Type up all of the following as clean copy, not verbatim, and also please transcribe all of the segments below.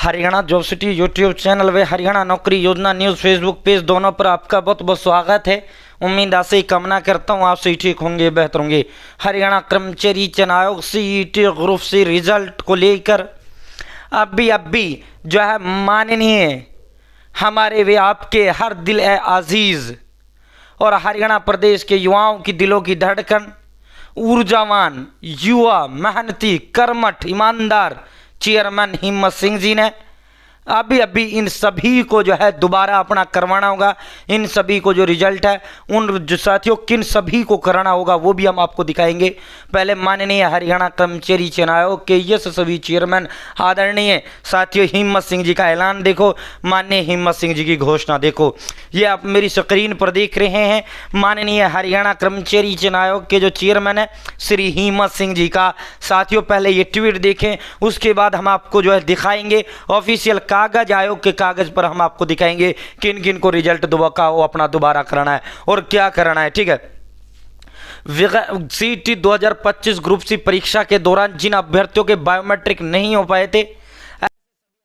Haryana job city YouTube channel व हरियाणा नौकरी योजना न्यूज़ फेसबुक पेज दोनों पर आपका बहुत बहुत स्वागत है। उम्मीद ऐसे ही कामना करता हूँ आप सही ठीक होंगे, बेहतर होंगे। हरियाणा कर्मचारी चयन आयोग सीईटी ग्रुप सी रिजल्ट को लेकर अभी जो है माननीय हमारे वे आपके हर दिल ए अजीज़ और हरियाणा प्रदेश के युवाओं की दिलों की धड़कन, ऊर्जावान युवा, मेहनती, कर्मठ, ईमानदार चेयरमैन हिम्मत सिंह जी ने अभी इन सभी को जो है दोबारा अपना करवाना होगा। इन सभी को जो रिजल्ट है उन जो साथियों किन सभी को कराना होगा वो भी हम आपको दिखाएंगे। पहले माननीय हरियाणा कर्मचारी चयन आयोग के यशस्वी चेयरमैन आदरणीय साथियों हिम्मत सिंह जी का ऐलान देखो, माननीय हिम्मत सिंह जी की घोषणा देखो, ये आप मेरी स्क्रीन पर देख रहे हैं। माननीय हरियाणा कर्मचारी चयन आयोग के जो चेयरमैन है श्री हिम्मत सिंह जी का साथियों पहले ये ट्वीट देखें, उसके बाद हम आपको जो है दिखाएंगे ऑफिशियल कागज, आयोग के कागज पर हम आपको दिखाएंगे किन किन को रिजल्ट अपना दोबारा कराना है और क्या कराना है। ठीक है, सीटी 2025 ग्रुप सी परीक्षा के दौरान जिन अभ्यर्थियों के बायोमेट्रिक नहीं हो पाए थे,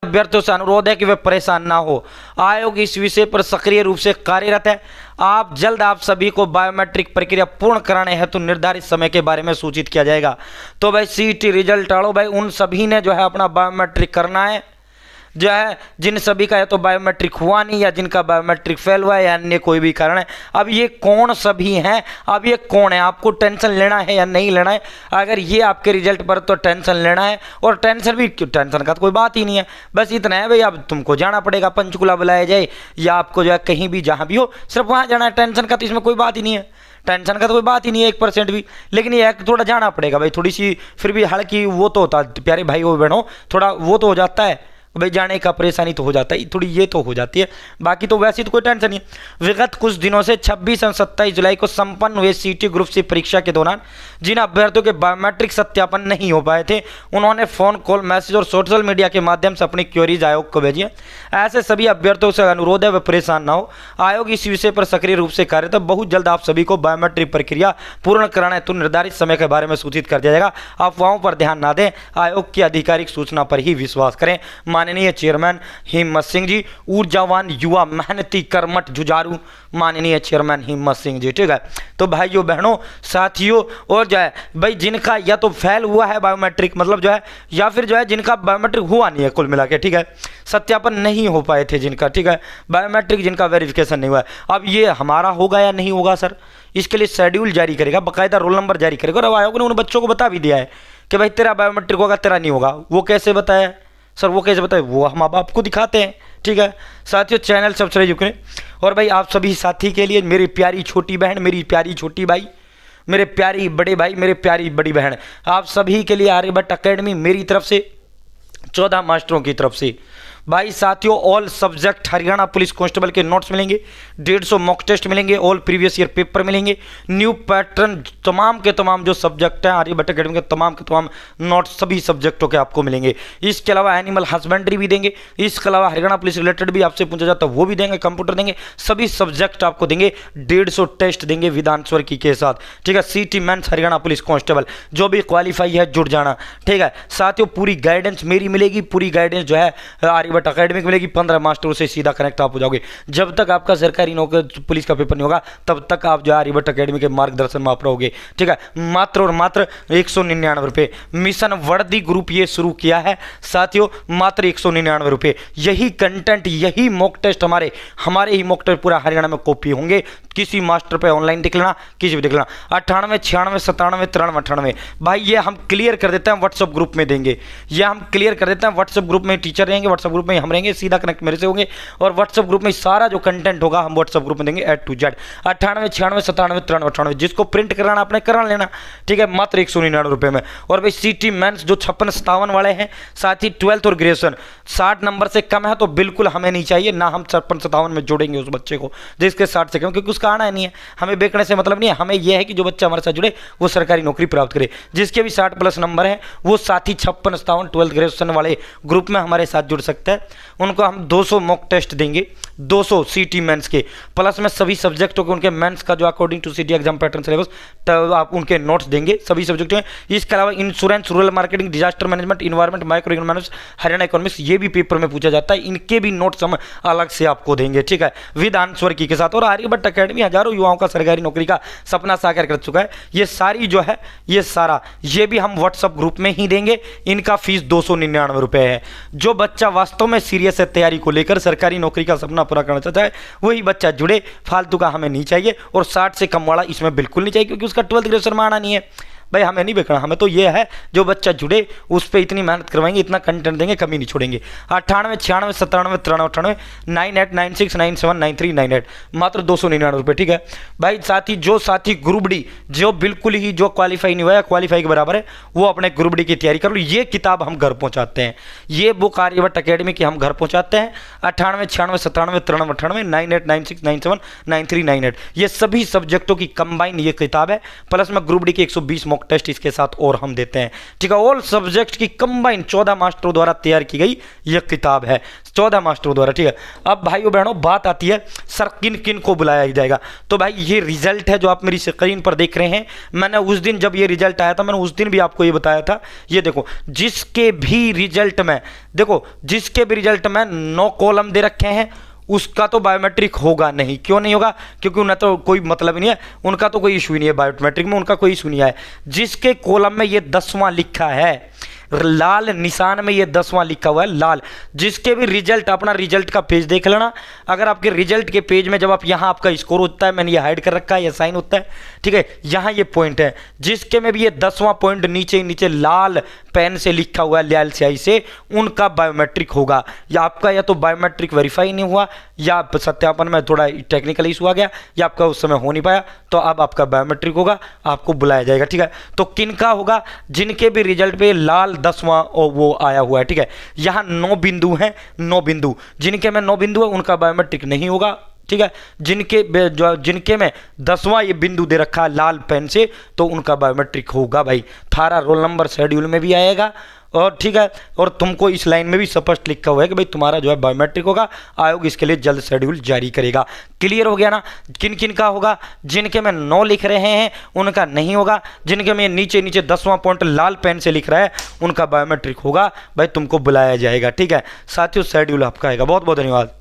अभ्यर्थियों से अनुरोध है कि वे परेशान ना हो। आयोग इस विषय पर सक्रिय रूप से कार्यरत है। आप सभी को बायोमेट्रिक प्रक्रिया पूर्ण कराने हेतु निर्धारित समय के बारे में सूचित किया जाएगा। तो भाई सीटी रिजल्ट आड़ो भाई उन सभी ने जो है अपना बायोमेट्रिक करना है, जो है जिन सभी का या तो बायोमेट्रिक हुआ नहीं या जिनका बायोमेट्रिक फेल हुआ है या अन्य कोई भी कारण है। अब ये कौन सभी हैं, अब ये कौन है, आपको टेंशन लेना है या नहीं लेना है? अगर ये आपके रिजल्ट पर तो टेंशन लेना है, और टेंशन का तो कोई बात ही नहीं है। बस इतना है भाई, अब तुमको जाना पड़ेगा, पंचकुला बुलाया जाए या आपको जो है कहीं भी जहाँ भी हो सिर्फ वहाँ जाना है। टेंशन का तो इसमें कोई बात ही नहीं है, टेंशन का तो कोई बात ही नहीं है 1% भी। लेकिन ये थोड़ा जाना पड़ेगा भाई, थोड़ी सी फिर भी हल्की वो तो होता है प्यारे भाई वो बहनों, थोड़ा वो तो हो जाता है भाई, जाने का परेशानी तो हो जाता है, थोड़ी ये तो हो जाती है, बाकी तो वैसे तो कोई टेंशन नहीं है। विगत कुछ दिनों से 26 और 27 जुलाई को संपन्न हुए सीटी ग्रुप सी परीक्षा के दौरान जिन अभ्यर्थियों के बायोमेट्रिक सत्यापन नहीं हो पाए थे उन्होंने फोन कॉल, मैसेज और सोशल मीडिया के माध्यम से अपनी क्वेरीज आयोग को भेजी है। ऐसे सभी अभ्यर्थियों से अनुरोध है वे परेशान ना हो। आयोग इस विषय पर सक्रिय रूप से कार्यरत है। बहुत जल्द आप सभी को बायोमेट्रिक प्रक्रिया पूर्ण कराना है तो निर्धारित समय के बारे में सूचित कर दिया जाएगा। अफवाहों पर ध्यान ना दें, आयोग की आधिकारिक सूचना पर ही विश्वास करें। माननीय चेयरमैन हिम्मत सिंह जी, ऊर्जावान युवा, मेहनती, कर्मठ, जुझारू माननीय चेयरमैन हिम्मत सिंह जी। ठीक है, तो भाइयों बहनों साथियों, और जो है भाई जिनका या तो फेल हुआ है बायोमेट्रिक, मतलब जो है या फिर जो है जिनका बायोमेट्रिक हुआ नहीं है कुल मिला के, ठीक है, सत्यापन नहीं हो पाए थे जिनका, ठीक है, बायोमेट्रिक जिनका वेरिफिकेशन नहीं हुआ है, अब ये हमारा होगा या नहीं होगा सर, इसके लिए शेड्यूल जारी करेगा, बाकायदा रोल नंबर जारी करेगा। और अब आयोग ने उन बच्चों को बता भी दिया है कि भाई तेरा बायोमेट्रिक होगा, तेरा नहीं होगा। वो कैसे बताया सर, वो कैसे बताए, वो हम अब आपको दिखाते हैं। ठीक है साथियों, चैनल सब्सक्राइब करें। और भाई आप सभी साथी के लिए, मेरी प्यारी छोटी बहन, मेरी प्यारी छोटी भाई, मेरे प्यारी बड़े भाई, मेरे प्यारी बड़ी बहन, आप सभी के लिए आर्यभट्ट एकेडमी मेरी तरफ से 14 मास्टरों की तरफ से भाई साथियों all subject Haryana police constable के नोट्स मिलेंगे, 150 मॉक टेस्ट मिलेंगे, ऑल प्रीवियस ईयर पेपर मिलेंगे, न्यू पैटर्न तमाम के तमाम जो सब्जेक्ट हैं आर्यभट्ट एकेडमी के तमाम नोट्स सभी सब्जेक्टों के आपको मिलेंगे। इसके अलावा एनिमल हस्बेंड्री भी देंगे, इसके अलावा हरियाणा पुलिस रिलेटेड भी आपसे पूछा जाता है वो भी देंगे, कंप्यूटर देंगे, सभी सब्जेक्ट आपको देंगे, 150 टेस्ट देंगे विधानस्वर की के साथ। ठीक है, सीटी मेंस हरियाणा पुलिस कांस्टेबल जो भी क्वालिफाई है जुड़ जाना। ठीक है साथियों, पूरी गाइडेंस मेरी मिलेगी, पूरी गाइडेंस जो है आर्यभट्ट एकेडमी मिलेगी। 15 मास्टरों से सीधा कनेक्ट आप हो जाओगे। जब तक आपका सरकारी नौकरी पुलिस का पेपर नहीं होगा तब तक आप जो आर्यभट्ट एकेडमी के मार्गदर्शन में आप रहोगे। ठीक है, मात्र और मात्र 199 रुपये। मिशन वर्दी ग्रुप ये शुरू किया है साथियों, मात्र 199 रुपये। यही कंटेंट, यही मॉक टेस्ट हमारे ही मॉक टेस्ट पूरा हरियाणा में कॉपी होंगे। किसी मास्टर पे ऑनलाइन देख लेना, किसी भी देख लेना। 98 96 97 93 98 भाई ये हम क्लियर कर देते हैं, व्हाट्सएप ग्रुप में देंगे, ये हम क्लियर कर देते हैं। व्हाट्सएप ग्रुप में टीचर रहेंगे, व्हाट्सएप ग्रुप में हम रहेंगे, सीधा कनेक्ट मेरे से होंगे, और व्हाट्सएप ग्रुप में सारा जो कंटेंट होगा हम व्हाट्सएप ग्रुप में देंगे A to Z। 98 96 97 93 98 जिसको प्रिंट कराना आपने करा लेना। ठीक है, मात्र 199 रुपये में। और भाई सीटी मेंस जो 56 57 वाले हैं, साथ ही 12th और ग्रेजुएशन 60 नंबर से कम है तो बिल्कुल हमें नहीं चाहिए ना, हम 56 57 में जोड़ेंगे उस बच्चे को जिसके 60 से कम, क्योंकि उसका आना नहीं है, हमें बेचने से मतलब नहीं है। हमें यह है कि जो बच्चा हमारे साथ जुड़े वो सरकारी नौकरी प्राप्त करे। जिसके भी 60+ नंबर है वो साथी 56 57 12th ग्रेजुएशन वाले ग्रुप में हमारे साथ जुड़ सकता है। है उनको हम 200 मॉक टेस्ट देंगे, 200 सीटी मेंस के, प्लस में सभी सब्जेक्टों के उनके मेंस का जो according to city exam pattern syllabus, तो आप उनके नोट्स देंगे सभी सब्जेक्टों में। इसके अलावा insurance, rural marketing, disaster management, environment, micro economics, Haryana economics, ये भी पेपर में पूछा जाता है, इनके भी नोट्स हम अलग से आपको देंगे, ठीक है, विद आंसर की के साथ। और आर्यभट्ट अकेडमी हजारों युवाओं का सरकारी नौकरी का सपना साकार कर चुका है। ये सारी जो है ये सारा ये भी हम व्हाट्सएप ग्रुप में ही देंगे। इनका फीस 299 रुपये है। जो बच्चा वास्तव में सीरियस है तैयारी को लेकर, सरकारी नौकरी का सपना पूरा करना चाहता है, वही बच्चा जुड़े, फालतू का हमें नहीं चाहिए। और 60 से कम वाला इसमेमें बिल्कुल नहीं चाहिए, क्योंकि उसका 12th ग्रेजुएशन में आना नहीं है भाई, हमें नहीं बेचना। हमें तो ये है जो बच्चा जुड़े उस पर इतनी मेहनत करवाएंगे, इतना कंटेंट देंगे, कमी नहीं छोड़ेंगे। 98 96 97 93 98 96 97 93 98, मात्र 299 रुपये, ठीक है भाई। साथी जो साथी ग्रुप डी जो बिल्कुल ही जो क्वालिफाई नहीं हुआ है, क्वालिफाई के बराबर है, वो अपने ग्रुप डी की तैयारी कर लो। ये किताब हम घर पहुंचाते हैं, ये बुक आर्यभट्ट अकेडमी की हम घर पहुंचाते हैं। 98 96 97 93 98 98 96 97 93 98, ये सभी सब्जेक्टों की कंबाइन ये किताब है। प्लस में ग्रुप डी की 120 मॉक टेस्ट इसके साथ और हम देते हैं, ठीक है। ऑल सब्जेक्ट की कंबाइन 14 मास्टरों द्वारा तैयार की गई यह किताब है, 14 मास्टरों द्वारा, ठीक है। अब भाइयों बहनों बात आती है सर किन किन को बुलाया जाएगा। तो भाई ये रिजल्ट है जो आप मेरी स्क्रीन पर देख रहे हैं। मैंने उस दिन जब ये रिजल्ट आया था, मैंने उस दिन भी आपको ये बताया था। ये देखो जिसके भी रिजल्ट में, देखो जिसके भी रिजल्ट में 9 कॉलम दे रखे हैं उसका तो बायोमेट्रिक होगा नहीं। क्यों नहीं होगा? क्योंकि उन्हें तो कोई मतलब ही नहीं है, उनका तो कोई इशू ही नहीं है बायोमेट्रिक में, उनका कोई इशू नहीं है। जिसके कॉलम में ये 10वां लिखा है, लाल निशान में ये 10वां लिखा हुआ है लाल, जिसके भी रिजल्ट, अपना रिजल्ट का पेज देख लेना। अगर आपके रिजल्ट के पेज में जब आप यहाँ आपका स्कोर होता है, मैंने ये हाइड कर रखा है, ये साइन होता है, ठीक है, यहाँ ये पॉइंट है, जिसके में भी ये 10वां पॉइंट नीचे नीचे लाल पेन से लिखा हुआ है, लाल स्याही से, उनका बायोमेट्रिक होगा। या आपका या तो बायोमेट्रिक वेरीफाई नहीं हुआ, या सत्यापन में थोड़ा टेक्निकल इशू आ गया, या आपका उस समय हो नहीं पाया, तो अब आपका बायोमेट्रिक होगा, आपको बुलाया जाएगा, ठीक है। तो किनका होगा? जिनके भी रिजल्ट पे लाल 10वां वो आया हुआ है, ठीक है। यहाँ 9 बिंदु हैं, 9 बिंदु, जिनके में 9 बिंदु है उनका बायोमेट्रिक नहीं होगा, ठीक है। जिनके में 10वां ये बिंदु दे रखा है लाल पेन से, तो उनका बायोमेट्रिक होगा भाई। थारा रोल नंबर शेड्यूल में भी आएगा, और ठीक है, और तुमको इस लाइन में भी स्पष्ट लिखा हुआ है कि भाई तुम्हारा जो है बायोमेट्रिक होगा, आयोग इसके लिए जल्द शेड्यूल जारी करेगा। क्लियर हो गया ना? किन किन का होगा? जिनके में 9 लिख रहे हैं उनका नहीं होगा, जिनके में नीचे नीचे 10वां पॉइंट लाल पेन से लिख रहा है उनका बायोमेट्रिक होगा भाई, तुमको बुलाया जाएगा, ठीक है। साथियों शेड्यूल आपका आएगा। बहुत बहुत धन्यवाद।